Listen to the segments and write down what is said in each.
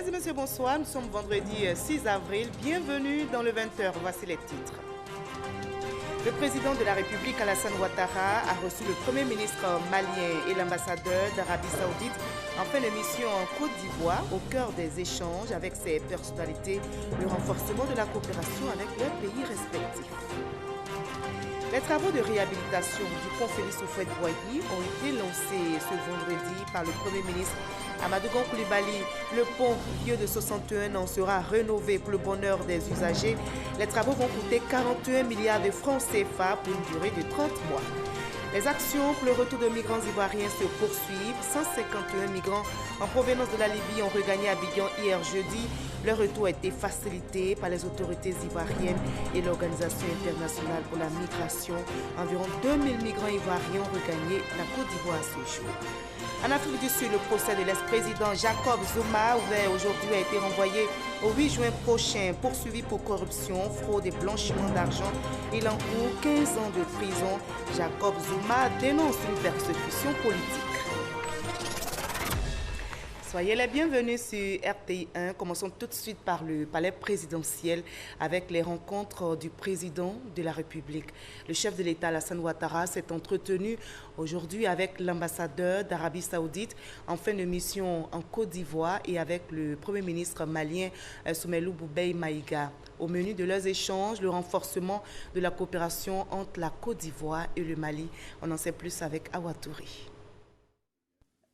Mesdames et messieurs, bonsoir. Nous sommes vendredi 6 avril. Bienvenue dans le 20h. Voici les titres. Le président de la République, Alassane Ouattara, a reçu le Premier ministre malien et l'ambassadeur d'Arabie Saoudite en fin de mission en Côte d'Ivoire, au cœur des échanges avec ces personnalités, le renforcement de la coopération avec leurs pays respectifs. Les travaux de réhabilitation du pont Félix Houphouët-Boigny ont été lancés ce vendredi par le Premier ministre Amadou Gon Coulibaly. Le pont, vieux de 61 ans, sera rénové pour le bonheur des usagers. Les travaux vont coûter 41 milliards de francs CFA pour une durée de 30 mois. Les actions pour le retour de migrants ivoiriens se poursuivent. 151 migrants en provenance de la Libye ont regagné Abidjan hier jeudi. Leur retour a été facilité par les autorités ivoiriennes et l'Organisation internationale pour la migration. Environ 2000 migrants ivoiriens ont regagné la Côte d'Ivoire à ce jour. En Afrique du Sud, le procès de l'ex-président Jacob Zuma, ouvert aujourd'hui, a été renvoyé au 8 juin prochain. Poursuivi pour corruption, fraude et blanchiment d'argent, il encourt 15 ans de prison. Jacob Zuma dénonce une persécution politique. Soyez les bienvenus sur RTI 1. Commençons tout de suite par le palais présidentiel avec les rencontres du président de la République. Le chef de l'État, Alassane Ouattara, s'est entretenu aujourd'hui avec l'ambassadeur d'Arabie Saoudite en fin de mission en Côte d'Ivoire et avec le Premier ministre malien Soumeylou Boubèye Maïga. Au menu de leurs échanges, le renforcement de la coopération entre la Côte d'Ivoire et le Mali. On en sait plus avec Awatouri.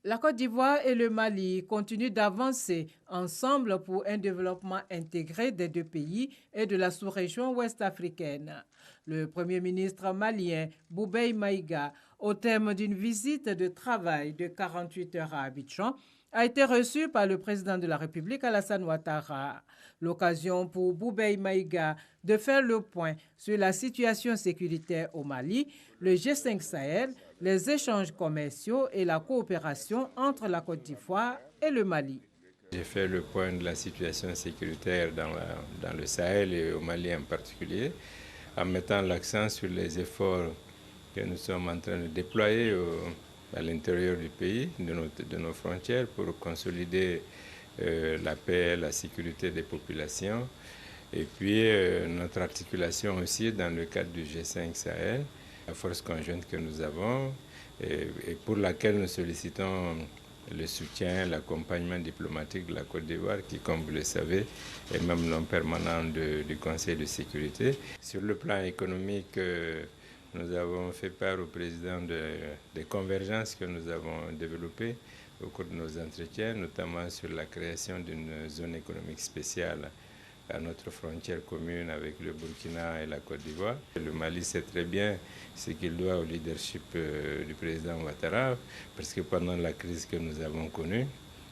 La Côte d'Ivoire et le Mali continuent d'avancer ensemble pour un développement intégré des deux pays et de la sous-région ouest-africaine. Le Premier ministre malien, Boubèye Maïga, au terme d'une visite de travail de 48 heures à Abidjan, a été reçu par le président de la République, Alassane Ouattara. L'occasion pour Boubèye Maïga de faire le point sur la situation sécuritaire au Mali, le G5 Sahel, les échanges commerciaux et la coopération entre la Côte d'Ivoire et le Mali. J'ai fait le point de la situation sécuritaire dans le Sahel et au Mali en particulier, en mettant l'accent sur les efforts que nous sommes en train de déployer à l'intérieur du pays, de nos frontières, pour consolider la paix et la sécurité des populations. Et puis notre articulation aussi dans le cadre du G5 Sahel, la force conjointe que nous avons et pour laquelle nous sollicitons le soutien, l'accompagnement diplomatique de la Côte d'Ivoire qui, comme vous le savez, est membre non permanent du Conseil de sécurité. Sur le plan économique, nous avons fait part au président des convergences que nous avons développées au cours de nos entretiens, notamment sur la création d'une zone économique spéciale à notre frontière commune avec le Burkina et la Côte d'Ivoire. Le Mali sait très bien ce qu'il doit au leadership du président Ouattara, parce que pendant la crise que nous avons connue,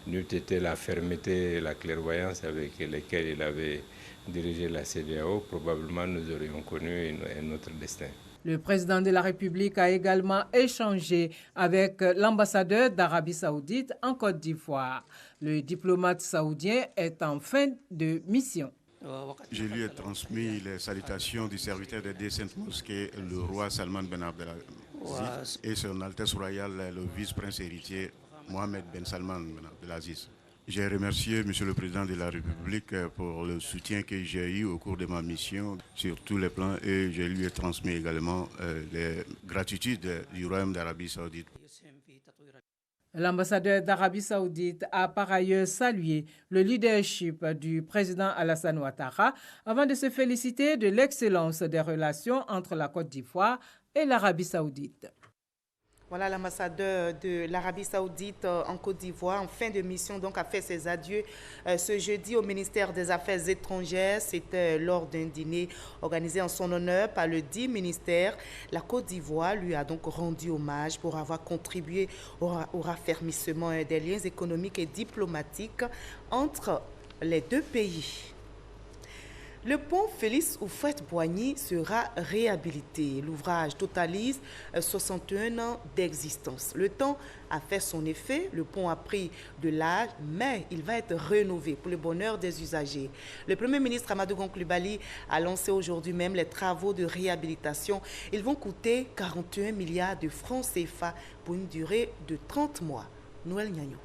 n'eût été la fermeté et la clairvoyance avec lesquelles il avait dirigé la CEDEAO, probablement nous aurions connu un autre destin. Le président de la République a également échangé avec l'ambassadeur d'Arabie Saoudite en Côte d'Ivoire. Le diplomate saoudien est en fin de mission. Je lui ai transmis les salutations du serviteur des deux saintes mosquées, le roi Salman Ben Abdelaziz, et son Altesse royale, le vice-prince héritier Mohamed Ben Salman Ben Abdelaziz. J'ai remercié M. le Président de la République pour le soutien que j'ai eu au cours de ma mission sur tous les plans et je lui ai transmis également les gratitudes du Royaume d'Arabie Saoudite. L'ambassadeur d'Arabie Saoudite a par ailleurs salué le leadership du président Alassane Ouattara avant de se féliciter de l'excellence des relations entre la Côte d'Ivoire et l'Arabie Saoudite. Voilà, l'ambassadeur de l'Arabie Saoudite en Côte d'Ivoire, en fin de mission, donc, a fait ses adieux ce jeudi au ministère des Affaires étrangères. C'était lors d'un dîner organisé en son honneur par le dit ministère. La Côte d'Ivoire lui a donc rendu hommage pour avoir contribué au raffermissement des liens économiques et diplomatiques entre les deux pays. Le pont Félix Houphouët-Boigny sera réhabilité. L'ouvrage totalise 61 ans d'existence. Le temps a fait son effet, le pont a pris de l'âge, mais il va être rénové pour le bonheur des usagers. Le Premier ministre Amadou Gon Coulibaly a lancé aujourd'hui même les travaux de réhabilitation. Ils vont coûter 41 milliards de francs CFA pour une durée de 30 mois. Noël Nyagno.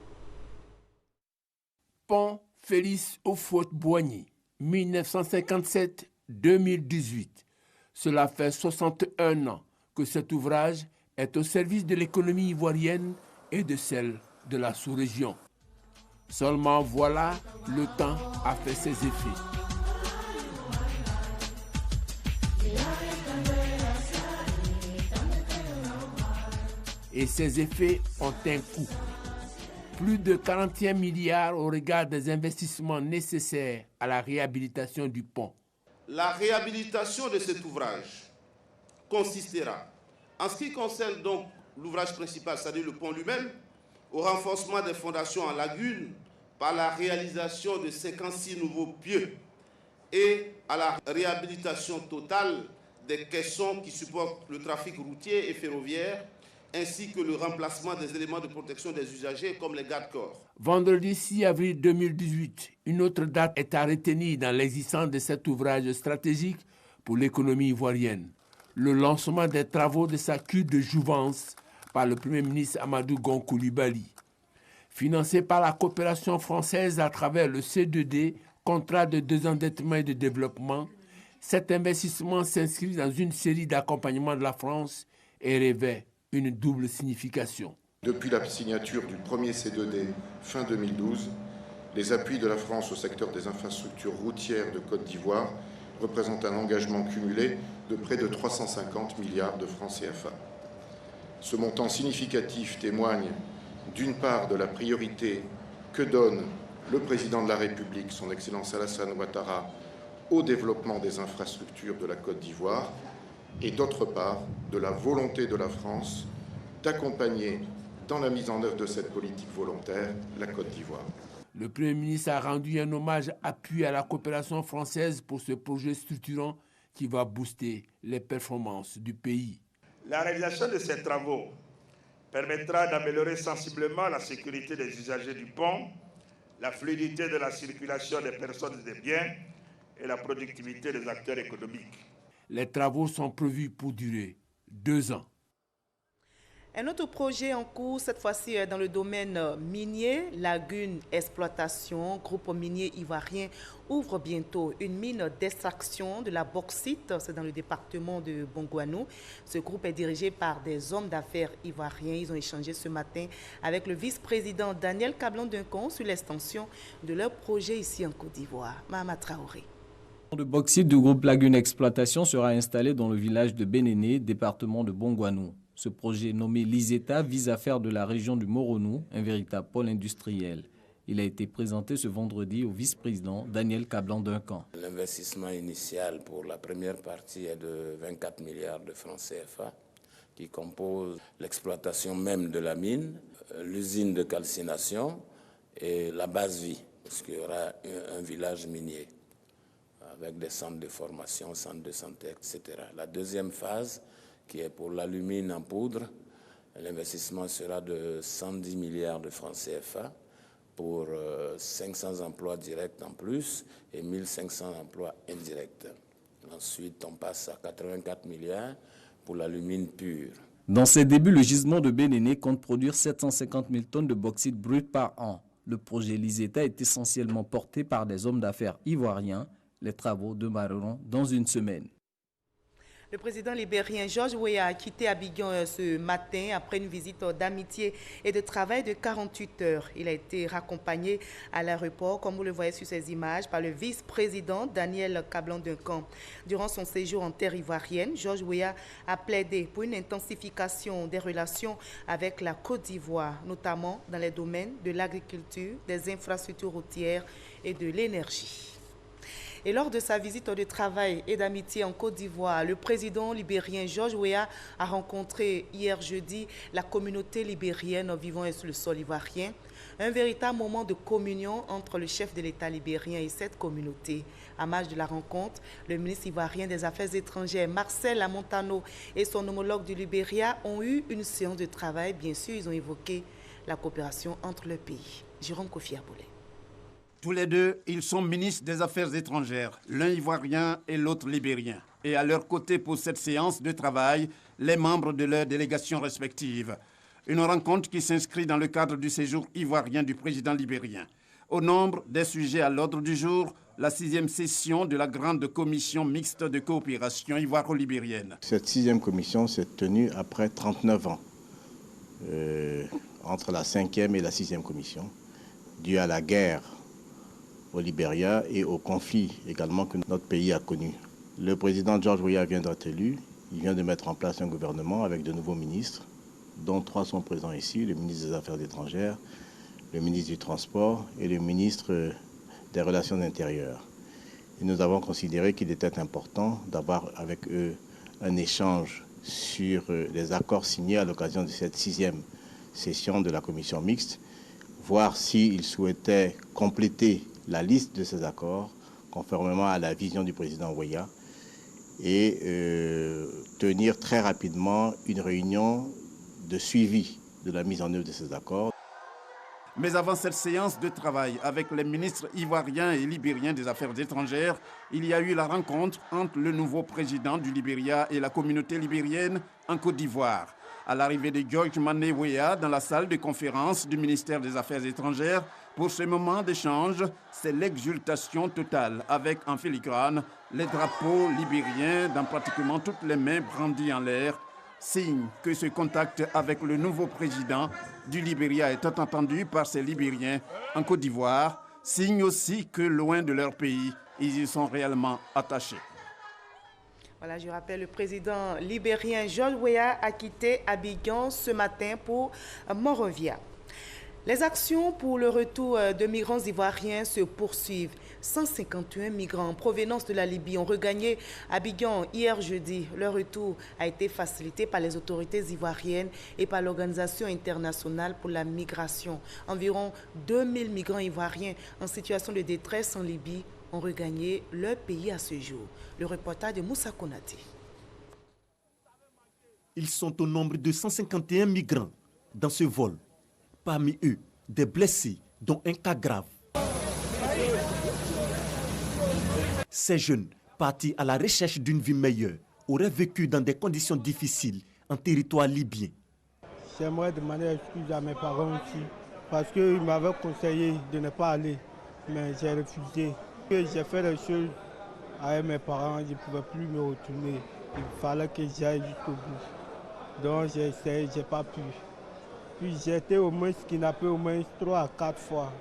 Pont Félix Houphouët-Boigny, 1957-2018. Cela fait 61 ans que cet ouvrage est au service de l'économie ivoirienne et de celle de la sous-région. Seulement voilà, le temps a fait ses effets. Et ces effets ont un coût. Plus de 41 milliards au regard des investissements nécessaires à la réhabilitation du pont. La réhabilitation de cet ouvrage consistera, en ce qui concerne donc l'ouvrage principal, c'est-à-dire le pont lui-même, au renforcement des fondations en lagune par la réalisation de 56 nouveaux pieux et à la réhabilitation totale des caissons qui supportent le trafic routier et ferroviaire, ainsi que le remplacement des éléments de protection des usagers comme les garde-corps. Vendredi 6 avril 2018, une autre date est à retenir dans l'existence de cet ouvrage stratégique pour l'économie ivoirienne. Le lancement des travaux de sa cure de jouvence par le Premier ministre Amadou Gon Coulibaly. Financé par la coopération française à travers le C2D, contrat de désendettement et de développement, cet investissement s'inscrit dans une série d'accompagnements de la France et revêt une double signification. Depuis la signature du premier C2D fin 2012, les appuis de la France au secteur des infrastructures routières de Côte d'Ivoire représentent un engagement cumulé de près de 350 milliards de francs CFA. Ce montant significatif témoigne d'une part de la priorité que donne le président de la République, son Excellence Alassane Ouattara, au développement des infrastructures de la Côte d'Ivoire, et d'autre part de la volonté de la France d'accompagner dans la mise en œuvre de cette politique volontaire la Côte d'Ivoire. Le Premier ministre a rendu un hommage appuyé à la coopération française pour ce projet structurant qui va booster les performances du pays. La réalisation de ces travaux permettra d'améliorer sensiblement la sécurité des usagers du pont, la fluidité de la circulation des personnes et des biens et la productivité des acteurs économiques. Les travaux sont prévus pour durer 2 ans. Un autre projet en cours, cette fois-ci dans le domaine minier, Lagune Exploitation, groupe minier ivoirien, ouvre bientôt une mine d'extraction de la bauxite, c'est dans le département de Bongouanou. Ce groupe est dirigé par des hommes d'affaires ivoiriens. Ils ont échangé ce matin avec le vice-président Daniel Kablan-Duncan sur l'extension de leur projet ici en Côte d'Ivoire. Mahama Traoré. Le bauxite du groupe Lagune Exploitation sera installé dans le village de Bénéné, département de Bongouanou. Ce projet nommé Liseta vise à faire de la région du Moronou un véritable pôle industriel. Il a été présenté ce vendredi au vice-président Daniel Kablan-Duncan. L'investissement initial pour la première partie est de 24 milliards de francs CFA qui compose l'exploitation même de la mine, l'usine de calcination et la base vie, parce qu'il y aura un village minier avec des centres de formation, centres de santé, etc. La deuxième phase, qui est pour l'alumine en poudre, l'investissement sera de 110 milliards de francs CFA pour 500 emplois directs en plus et 1500 emplois indirects. Ensuite, on passe à 84 milliards pour l'alumine pure. Dans ses débuts, le gisement de Bénéné compte produire 750 000 tonnes de bauxite brut par an. Le projet Liseta est essentiellement porté par des hommes d'affaires ivoiriens. Les travaux démarreront dans une semaine. Le président libérien George Weah a quitté Abidjan ce matin après une visite d'amitié et de travail de 48 heures. Il a été raccompagné à l'aéroport, comme vous le voyez sur ces images, par le vice-président Daniel Kablan-Duncan. Durant son séjour en terre ivoirienne, George Weah a plaidé pour une intensification des relations avec la Côte d'Ivoire, notamment dans les domaines de l'agriculture, des infrastructures routières et de l'énergie. Et lors de sa visite de travail et d'amitié en Côte d'Ivoire, le président libérien George Weah a rencontré hier jeudi la communauté libérienne vivant sur le sol ivoirien. Un véritable moment de communion entre le chef de l'État libérien et cette communauté. À l'image de la rencontre, le ministre ivoirien des Affaires étrangères, Marcel Amontano, et son homologue du Libéria ont eu une séance de travail. Bien sûr, ils ont évoqué la coopération entre le pays. Jérôme Kofi Aboulé. Tous les deux, ils sont ministres des Affaires étrangères, l'un ivoirien et l'autre libérien. Et à leur côté pour cette séance de travail, les membres de leurs délégations respectives. Une rencontre qui s'inscrit dans le cadre du séjour ivoirien du président libérien. Au nombre des sujets à l'ordre du jour, la 6e session de la grande commission mixte de coopération ivoiro-libérienne. Cette 6e commission s'est tenue après 39 ans, entre la 5e et la 6e commission, due à la guerre au Libéria et au conflit également que notre pays a connu. Le président George Weah vient d'être élu. Il vient de mettre en place un gouvernement avec de nouveaux ministres, dont 3 sont présents ici, le ministre des Affaires étrangères, le ministre du Transport et le ministre des Relations intérieures. Et nous avons considéré qu'il était important d'avoir avec eux un échange sur les accords signés à l'occasion de cette 6e session de la commission mixte, voir s'ils souhaitaient compléter la liste de ces accords conformément à la vision du président Weah et tenir très rapidement une réunion de suivi de la mise en œuvre de ces accords. Mais avant cette séance de travail avec les ministres ivoiriens et libériens des Affaires étrangères, il y a eu la rencontre entre le nouveau président du Libéria et la communauté libérienne en Côte d'Ivoire. À l'arrivée de George Mané Weah dans la salle de conférence du ministère des Affaires étrangères, pour ce moment d'échange, c'est l'exultation totale avec en filigrane les drapeaux libériens dans pratiquement toutes les mains brandies en l'air, signe que ce contact avec le nouveau président du Libéria est entendu par ces Libériens en Côte d'Ivoire, signe aussi que loin de leur pays, ils y sont réellement attachés. Voilà, je rappelle, le président libérien George Weah a quitté Abidjan ce matin pour Monrovia. Les actions pour le retour de migrants ivoiriens se poursuivent. 151 migrants en provenance de la Libye ont regagné Abidjan hier jeudi. Leur retour a été facilité par les autorités ivoiriennes et par l'Organisation internationale pour la migration. Environ 2000 migrants ivoiriens en situation de détresse en Libye ont regagné leur pays à ce jour. Le reportage de Moussa Konaté. Ils sont au nombre de 151 migrants dans ce vol. Parmi eux, des blessés, dont un cas grave. Ces jeunes, partis à la recherche d'une vie meilleure, auraient vécu dans des conditions difficiles en territoire libyen. J'aimerais demander excuse à mes parents aussi, parce qu'ils m'avaient conseillé de ne pas aller, mais j'ai refusé. J'ai fait des choses avec mes parents, je ne pouvais plus me retourner. Il fallait que j'aille jusqu'au bout. Donc j'ai essayé, je n'ai pas pu. Puis j'ai été au moins kidnappé au moins 3 à 4 fois.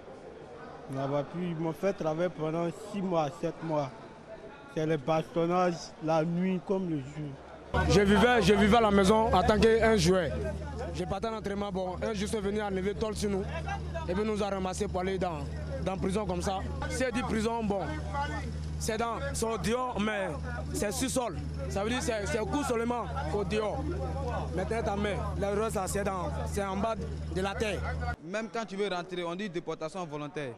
Ils m'ont fait travailler pendant 6 mois, 7 mois. C'est le bastonnage la nuit comme le jour. Je vivais à la maison en tant qu'un jouet. J'ai parti en entraînement, bon, un jour c'est venu enlever tol sur nous. Et puis nous a ramassé pour aller dans prison comme ça. C'est dit prison, bon, c'est au dehors, mais c'est sur sol. Ça veut dire que c'est au coup seulement au dehors. Maintenant ta main, le reste c'est en bas de la terre. Même quand tu veux rentrer, on dit déportation volontaire.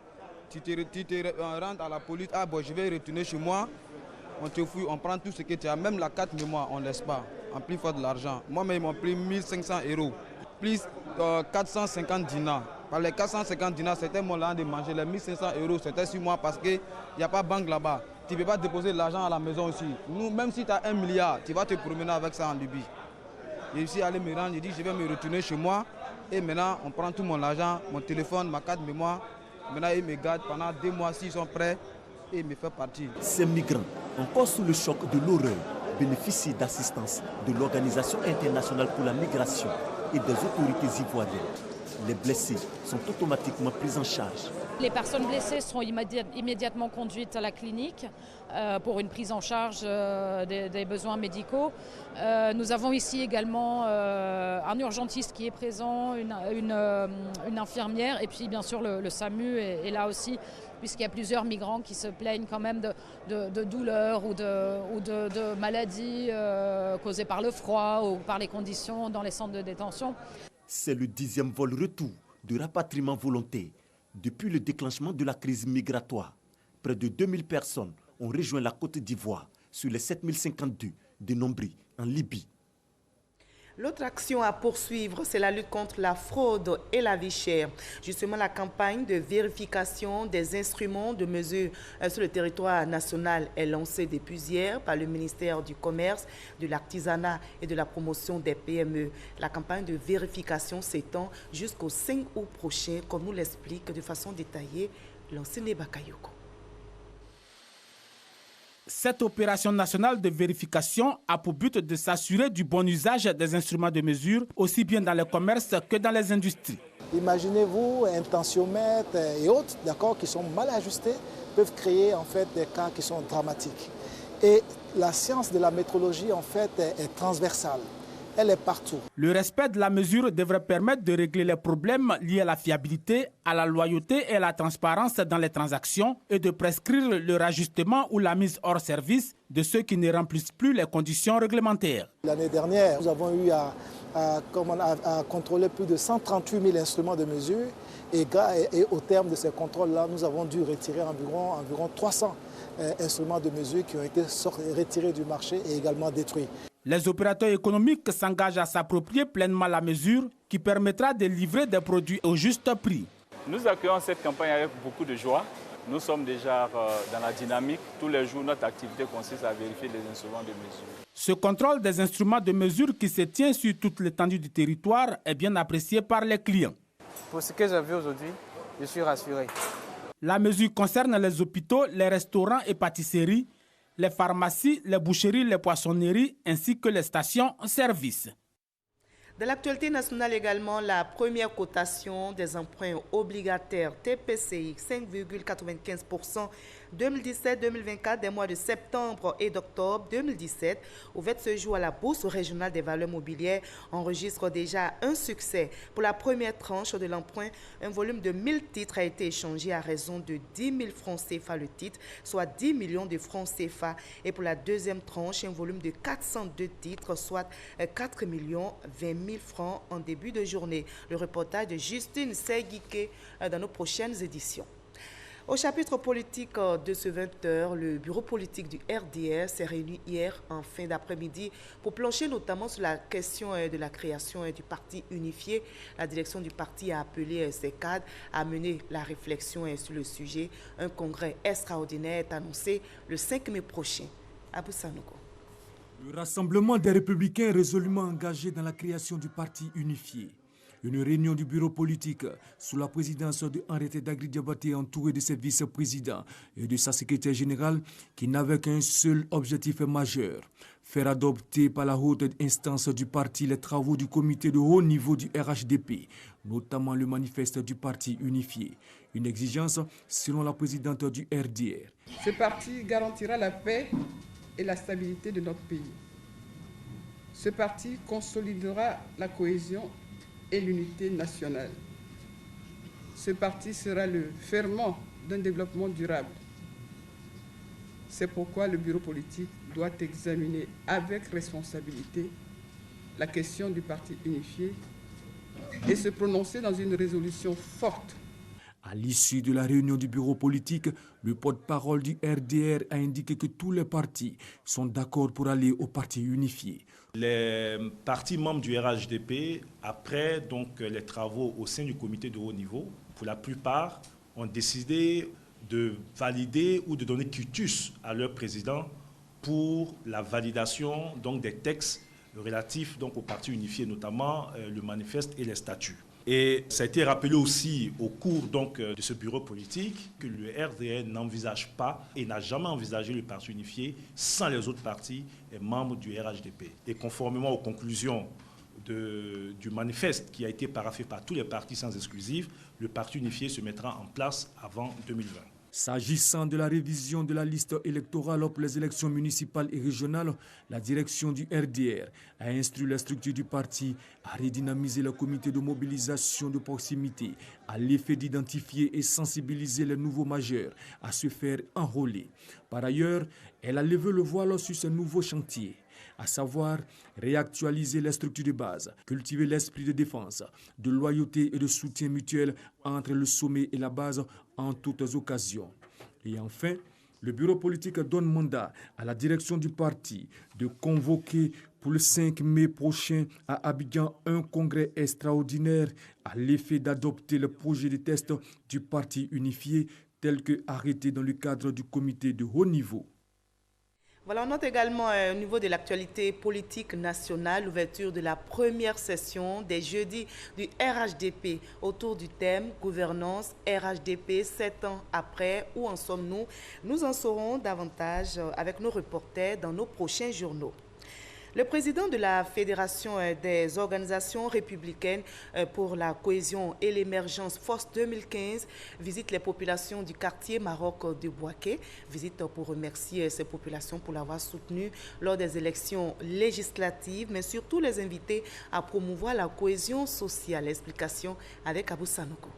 Tu te rentres à la police, ah bon, je vais retourner chez moi. On te fouille, on prend tout ce que tu as, même la carte mémoire, on ne laisse pas. En plus fort de l'argent. Moi-même, ils m'ont pris 1500 €, plus 450 dinars. Par les 450 dinars, c'était mon l'argent de manger. Les 1500 €, c'était sur moi parce qu'il n'y a pas de banque là-bas. Tu ne peux pas déposer de l'argent à la maison aussi. Nous, même si tu as 1 milliard, tu vas te promener avec ça en Libye. J'ai aussi allé me rendre, j'ai dit je vais me retourner chez moi. Et maintenant, on prend tout mon argent, mon téléphone, ma carte mémoire. Maintenant, ils me gardent pendant 2 mois s'ils sont prêts et ils me font partir. Ces migrants, encore sous le choc de l'horreur, bénéficient d'assistance de l'Organisation internationale pour la migration et des autorités ivoiriennes. Les blessés sont automatiquement pris en charge. Les personnes blessées seront immédiatement conduites à la clinique pour une prise en charge des besoins médicaux. Nous avons ici également un urgentiste qui est présent, une infirmière et puis bien sûr le SAMU est là aussi, puisqu'il y a plusieurs migrants qui se plaignent quand même de douleurs ou de maladies causées par le froid ou par les conditions dans les centres de détention. C'est le 10e vol retour de rapatriement volontaire depuis le déclenchement de la crise migratoire. Près de 2000 personnes ont rejoint la Côte d'Ivoire sur les 7052 dénombrés en Libye. L'autre action à poursuivre, c'est la lutte contre la fraude et la vie chère. Justement, la campagne de vérification des instruments de mesure sur le territoire national est lancée depuis hier par le ministère du Commerce, de l'Artisanat et de la promotion des PME. La campagne de vérification s'étend jusqu'au 5 août prochain, comme nous l'explique de façon détaillée Lansine Bakayoko. Cette opération nationale de vérification a pour but de s'assurer du bon usage des instruments de mesure, aussi bien dans le commerce que dans les industries. Imaginez-vous un tensiomètre et autres, d'accord, qui sont mal ajustés, peuvent créer en fait des cas qui sont dramatiques. Et la science de la métrologie en fait est transversale. Elle est partout. Le respect de la mesure devrait permettre de régler les problèmes liés à la fiabilité, à la loyauté et à la transparence dans les transactions et de prescrire le rajustement ou la mise hors service de ceux qui ne remplissent plus les conditions réglementaires. L'année dernière, nous avons eu à contrôler plus de 138 000 instruments de mesure et au terme de ces contrôles-là, nous avons dû retirer environ 300 instruments de mesure qui ont été retirés du marché et également détruits. Les opérateurs économiques s'engagent à s'approprier pleinement la mesure qui permettra de livrer des produits au juste prix. Nous accueillons cette campagne avec beaucoup de joie. Nous sommes déjà dans la dynamique. Tous les jours, notre activité consiste à vérifier les instruments de mesure. Ce contrôle des instruments de mesure qui se tient sur toute l'étendue du territoire est bien apprécié par les clients. Pour ce que j'ai vu aujourd'hui, je suis rassuré. La mesure concerne les hôpitaux, les restaurants et pâtisseries, les pharmacies, les boucheries, les poissonneries ainsi que les stations-service. De l'actualité nationale également, la première cotation des emprunts obligataires TPCI 5,95% 2017-2024 des mois de septembre et d'octobre 2017, ouverte ce jour à la Bourse régionale des valeurs mobilières, enregistre déjà un succès. Pour la première tranche de l'emprunt, un volume de 1000 titres a été échangé à raison de 10 000 francs CFA le titre, soit 10 millions de francs CFA. Et pour la deuxième tranche, un volume de 402 titres, soit 4 millions 20 000 francs en début de journée. Le reportage de Justine Seguike dans nos prochaines éditions. Au chapitre politique de ce 20h, le bureau politique du RDR s'est réuni hier en fin d'après-midi pour plancher notamment sur la question de la création du parti unifié. La direction du parti a appelé ses cadres à mener la réflexion sur le sujet. Un congrès extraordinaire est annoncé le 5 mai prochain. Abou Sanogo. Le rassemblement des républicains est résolument engagé dans la création du parti unifié. Une réunion du bureau politique sous la présidence de Henriette Dagri Diabaté entouré de ses vice-présidents et de sa secrétaire générale qui n'avait qu'un seul objectif majeur, faire adopter par la haute instance du parti les travaux du comité de haut niveau du RHDP, notamment le manifeste du parti unifié. Une exigence selon la présidente du RDR. Ce parti garantira la paix et la stabilité de notre pays. Ce parti consolidera la cohésion et l'unité nationale. Ce parti sera le ferment d'un développement durable. C'est pourquoi le bureau politique doit examiner avec responsabilité la question du parti unifié et se prononcer dans une résolution forte. À l'issue de la réunion du bureau politique, le porte-parole du RDR a indiqué que tous les partis sont d'accord pour aller au parti unifié. Les partis membres du RHDP, après donc, les travaux au sein du comité de haut niveau, pour la plupart, ont décidé de valider ou de donner quitus à leur président pour la validation donc, des textes relatifs donc, au parti unifié, notamment le manifeste et les statuts. Et ça a été rappelé aussi au cours donc, de ce bureau politique que le RDR n'envisage pas et n'a jamais envisagé le parti unifié sans les autres partis et membres du RHDP. Et conformément aux conclusions du manifeste qui a été paraphé par tous les partis sans exclusif, le parti unifié se mettra en place avant 2020. S'agissant de la révision de la liste électorale pour les élections municipales et régionales, la direction du RDR a instruit la structure du parti à redynamiser le comité de mobilisation de proximité à l'effet d'identifier et sensibiliser les nouveaux majeurs à se faire enrôler. Par ailleurs, elle a levé le voile sur ce nouveau chantier, à savoir réactualiser les structures de base, cultiver l'esprit de défense, de loyauté et de soutien mutuel entre le sommet et la base en toutes occasions. Et enfin, le bureau politique donne mandat à la direction du parti de convoquer pour le 5 mai prochain à Abidjan un congrès extraordinaire à l'effet d'adopter le projet de test du parti unifié tel que arrêté dans le cadre du comité de haut niveau. Voilà, on note également au niveau de l'actualité politique nationale l'ouverture de la première session des jeudis du RHDP autour du thème « Gouvernance RHDP 7 ans après, où en sommes-nous » Nous en saurons davantage avec nos reporters dans nos prochains journaux. Le président de la Fédération des organisations républicaines pour la cohésion et l'émergence Force 2015 visite les populations du quartier Maroc de Bouaké. Visite pour remercier ces populations pour l'avoir soutenu lors des élections législatives, mais surtout les inviter à promouvoir la cohésion sociale. Explication avec Abou Sanogo.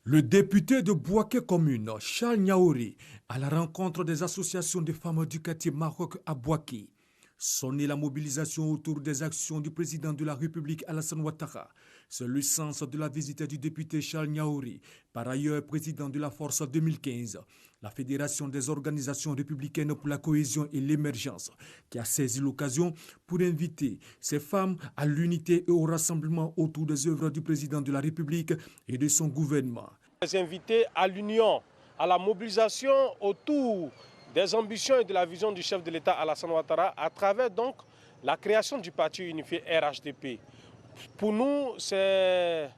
Le député de Bouaké Commune, Charles Niaouri, à la rencontre des associations de femmes du quartier Maroc à Bouaké, sonner la mobilisation autour des actions du président de la République Alassane Ouattara. C'est le sens de la visite du député Charles Niaouri, par ailleurs président de la Force 2015, la Fédération des organisations républicaines pour la cohésion et l'émergence, qui a saisi l'occasion pour inviter ces femmes à l'unité et au rassemblement autour des œuvres du président de la République et de son gouvernement. Les inviter à l'union, à la mobilisation autour des ambitions et de la vision du chef de l'État Alassane Ouattara à travers donc la création du parti unifié RHDP. Pour nous, c'est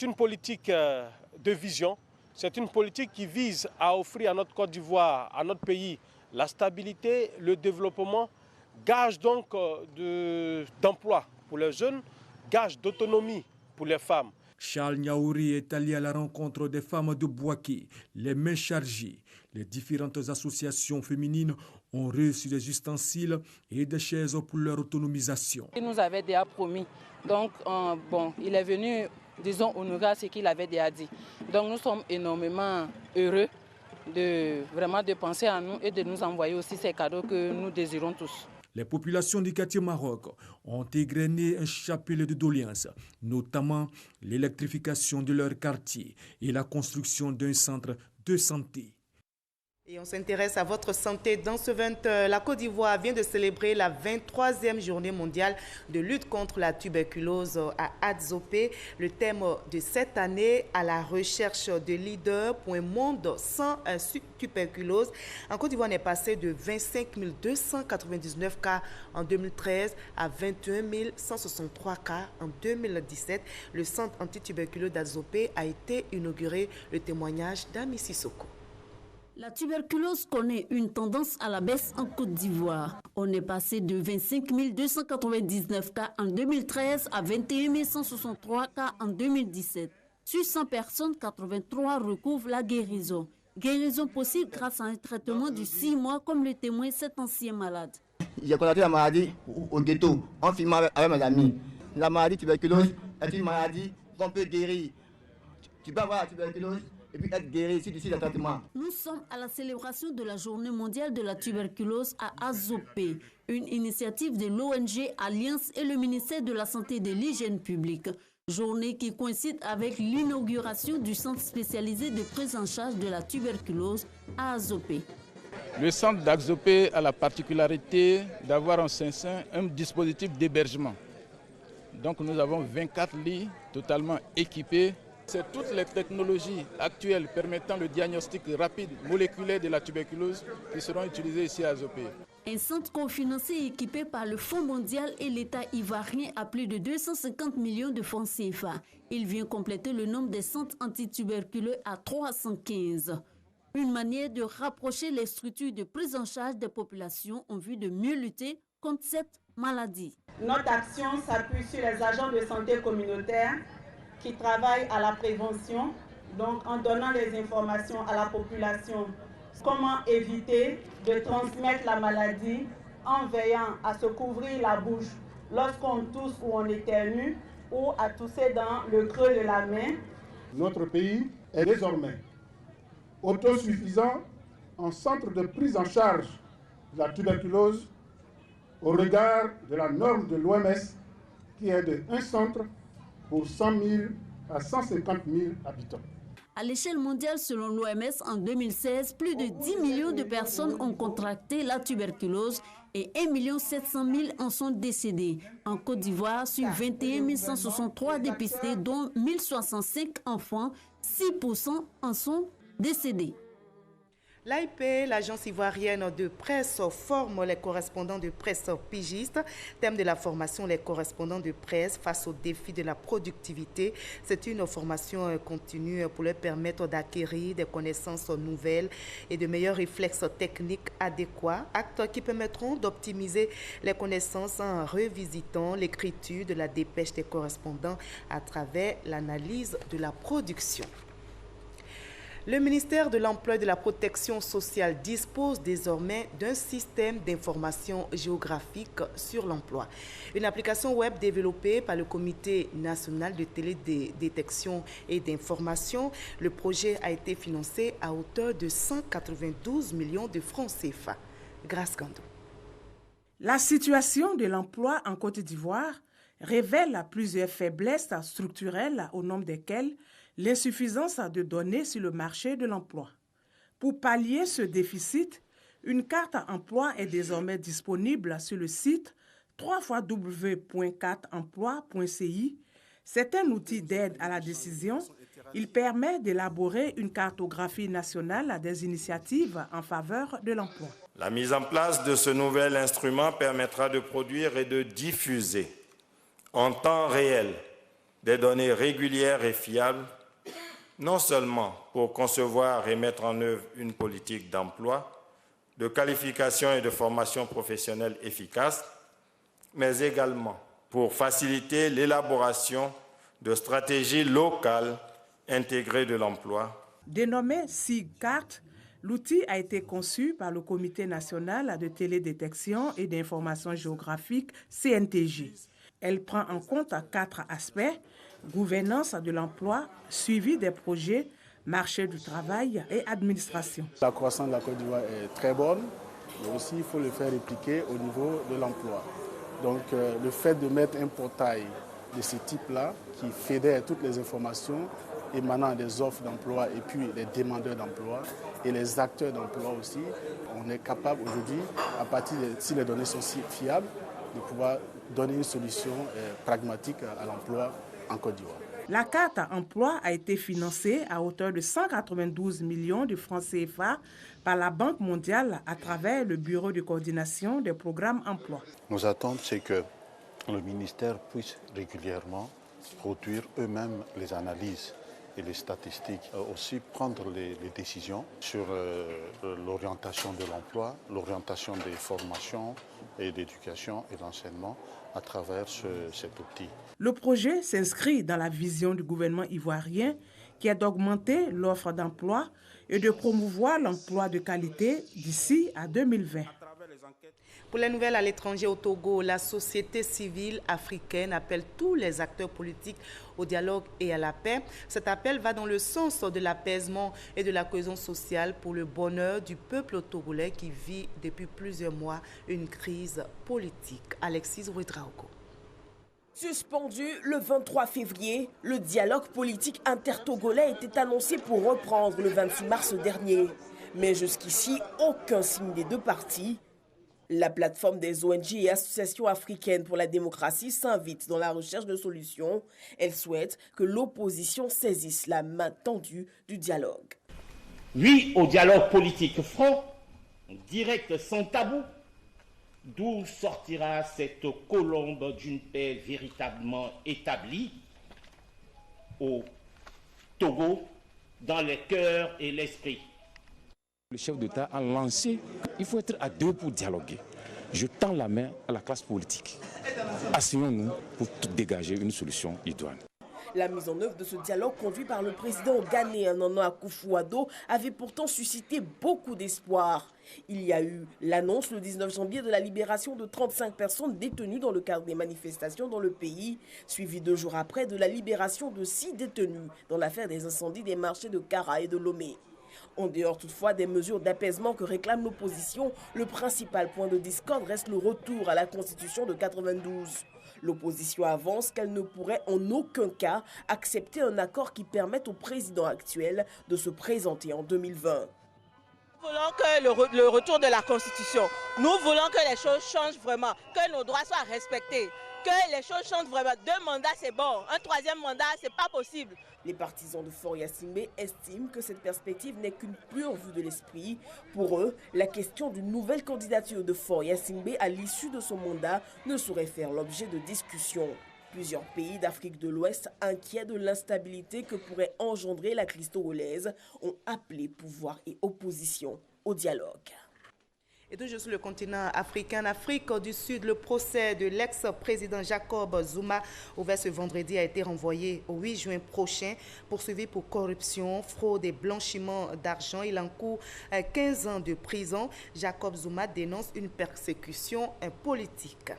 une politique de vision, c'est une politique qui vise à offrir à notre Côte d'Ivoire, à notre pays, la stabilité, le développement, gage donc d'emploi pour les jeunes, gage d'autonomie pour les femmes. Charles Niaouri est allé à la rencontre des femmes de Bouaké, les mains chargées. Les différentes associations féminines ont reçu des ustensiles et des chaises pour leur autonomisation. Il nous avait déjà promis. Donc, il est venu, disons, honorer ce qu'il avait déjà dit. Donc, nous sommes énormément heureux de penser à nous et de nous envoyer aussi ces cadeaux que nous désirons tous. Les populations du quartier Maroc ont égrené un chapelet de doléances, notamment l'électrification de leur quartier et la construction d'un centre de santé. Et on s'intéresse à votre santé. Dans ce 20h, la Côte d'Ivoire vient de célébrer la 23e journée mondiale de lutte contre la tuberculose à Adzopé. Le thème de cette année, à la recherche de leaders pour un monde sans tuberculose. En Côte d'Ivoire, on est passé de 25 299 cas en 2013 à 21 163 cas en 2017. Le centre antituberculeux d'Adzopé a été inauguré. Le témoignage d'Ami Sissoko. La tuberculose connaît une tendance à la baisse en Côte d'Ivoire. On est passé de 25 299 cas en 2013 à 21 163 cas en 2017. Sur 100 personnes, 83 recouvrent la guérison. Guérison possible grâce à un traitement de 6 mois, comme le témoin cet ancien malade. J'ai constaté la maladie au ghetto, en filmant avec mes amis. La maladie tuberculose est une maladie qu'on peut guérir. Tu peux avoir la tuberculose et puis être guéri ici le traitement. Nous sommes à la célébration de la journée mondiale de la tuberculose à Adzopé, une initiative de l'ONG Alliance et le ministère de la Santé et de l'Hygiène publique. Journée qui coïncide avec l'inauguration du centre spécialisé de prise en charge de la tuberculose à Adzopé. Le centre d'Adzopé a la particularité d'avoir en sein un dispositif d'hébergement. Donc nous avons 24 lits totalement équipés. C'est toutes les technologies actuelles permettant le diagnostic rapide moléculaire de la tuberculose qui seront utilisées ici à Adzopé. Un centre cofinancé équipé par le Fonds mondial et l'État ivoirien à plus de 250 millions de francs CFA. Il vient compléter le nombre des centres antituberculeux à 315. Une manière de rapprocher les structures de prise en charge des populations en vue de mieux lutter contre cette maladie. Notre action s'appuie sur les agents de santé communautaires qui travaillent à la prévention, donc en donnant les informations à la population. Comment éviter de transmettre la maladie en veillant à se couvrir la bouche lorsqu'on tousse ou on éternue ou à tousser dans le creux de la main. Notre pays est désormais autosuffisant en centre de prise en charge de la tuberculose au regard de la norme de l'OMS qui est de 1 centre pour 100 000 à 150 000 habitants. À l'échelle mondiale, selon l'OMS, en 2016, plus de 10 millions de personnes ont contracté la tuberculose et 1 700 000 en sont décédés. En Côte d'Ivoire, sur 21 163 dépistés, dont 1065 enfants, 6% en sont décédés. L'AIP, l'agence ivoirienne de presse, forme les correspondants de presse pigistes. Thème de la formation, les correspondants de presse face aux défis de la productivité. C'est une formation continue pour leur permettre d'acquérir des connaissances nouvelles et de meilleurs réflexes techniques adéquats. Actes qui permettront d'optimiser les connaissances en revisitant l'écriture de la dépêche des correspondants à travers l'analyse de la production. Le ministère de l'Emploi et de la Protection sociale dispose désormais d'un système d'information géographique sur l'emploi. Une application web développée par le Comité national de télédétection et d'information. Le projet a été financé à hauteur de 192 millions de francs CFA. Grâce Gandou. La situation de l'emploi en Côte d'Ivoire révèle plusieurs faiblesses structurelles au nombre desquelles l'insuffisance de données sur le marché de l'emploi. Pour pallier ce déficit, une carte emploi est désormais disponible sur le site www.cartemploi.ci. C'est un outil d'aide à la décision. Il permet d'élaborer une cartographie nationale des initiatives en faveur de l'emploi. La mise en place de ce nouvel instrument permettra de produire et de diffuser en temps réel des données régulières et fiables, non seulement pour concevoir et mettre en œuvre une politique d'emploi, de qualification et de formation professionnelle efficace, mais également pour faciliter l'élaboration de stratégies locales intégrées de l'emploi. Dénommé SIGCART, l'outil a été conçu par le Comité national de télédétection et d'information géographique, CNTG. Elle prend en compte 4 aspects: gouvernance de l'emploi, suivi des projets, marché du travail et administration. La croissance de la Côte d'Ivoire est très bonne, mais aussi il faut le faire répliquer au niveau de l'emploi. Donc le fait de mettre un portail de ce type-là qui fédère toutes les informations émanant des offres d'emploi et puis les demandeurs d'emploi et les acteurs d'emploi aussi, on est capable aujourd'hui, à partir de, si les données sont si fiables, de pouvoir donner une solution pragmatique à l'emploi en Côte d'Ivoire. La carte emploi a été financée à hauteur de 192 millions de francs CFA par la Banque mondiale à travers le Bureau de coordination des programmes emploi. Nos attentes, c'est que le ministère puisse régulièrement produire eux-mêmes les analyses et les statistiques, aussi prendre les décisions sur l'orientation de l'emploi, l'orientation des formations et d'éducation et d'enseignement à travers cet outil. Le projet s'inscrit dans la vision du gouvernement ivoirien qui est d'augmenter l'offre d'emploi et de promouvoir l'emploi de qualité d'ici à 2020. Pour les nouvelles à l'étranger au Togo, la société civile africaine appelle tous les acteurs politiques au dialogue et à la paix. Cet appel va dans le sens de l'apaisement et de la cohésion sociale pour le bonheur du peuple togolais qui vit depuis plusieurs mois une crise politique. Alexis Ouedraogo. Suspendu le 23 février, le dialogue politique intertogolais était annoncé pour reprendre le 26 mars dernier. Mais jusqu'ici, aucun signe des deux parties. La plateforme des ONG et associations africaines pour la démocratie s'invite dans la recherche de solutions. Elle souhaite que l'opposition saisisse la main tendue du dialogue. Oui au dialogue politique franc, direct, sans tabou. D'où sortira cette colombe d'une paix véritablement établie au Togo, dans les cœurs et l'esprit. Le chef d'État a lancé, il faut être à deux pour dialoguer. Je tends la main à la classe politique. Asseyons-nous pour dégager une solution idoine. La mise en œuvre de ce dialogue conduit par le président ghanéen Nana Akufo-Addo avait pourtant suscité beaucoup d'espoir. Il y a eu l'annonce le 19 janvier de la libération de 35 personnes détenues dans le cadre des manifestations dans le pays, suivi 2 jours après de la libération de 6 détenus dans l'affaire des incendies des marchés de Kara et de Lomé. En dehors toutefois des mesures d'apaisement que réclame l'opposition, le principal point de discorde reste le retour à la Constitution de 92. L'opposition avance qu'elle ne pourrait en aucun cas accepter un accord qui permette au président actuel de se présenter en 2020. Nous voulons que le retour de la Constitution, nous voulons que les choses changent vraiment, que nos droits soient respectés. que les choses changent vraiment. 2 mandats, c'est bon. Un 3e mandat, c'est pas possible. Les partisans de Faure Gnassingbé estiment que cette perspective n'est qu'une pure vue de l'esprit. Pour eux, la question d'une nouvelle candidature de Faure Gnassingbé à l'issue de son mandat ne saurait faire l'objet de discussions. Plusieurs pays d'Afrique de l'Ouest, inquiets de l'instabilité que pourrait engendrer la crise togolaise, ont appelé pouvoir et opposition au dialogue. Et toujours sur le continent africain, en Afrique du Sud, le procès de l'ex-président Jacob Zuma, ouvert ce vendredi, a été renvoyé au 8 juin prochain, poursuivi pour corruption, fraude et blanchiment d'argent. Il encourt 15 ans de prison. Jacob Zuma dénonce une persécution politique.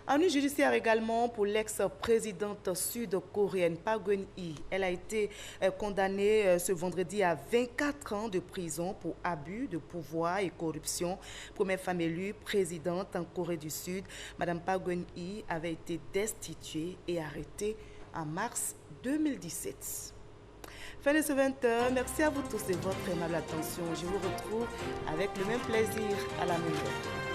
Ennui judiciaire également pour l'ex-présidente sud-coréenne Park Geun-hye. Elle a été condamnée ce vendredi à 24 ans de prison pour abus de pouvoir et corruption. Première femme élue présidente en Corée du Sud, Mme Park Geun-hye avait été destituée et arrêtée en mars 2017. Fin de ce 20h. Merci à vous tous de votre aimable attention. Je vous retrouve avec le même plaisir à la même heure.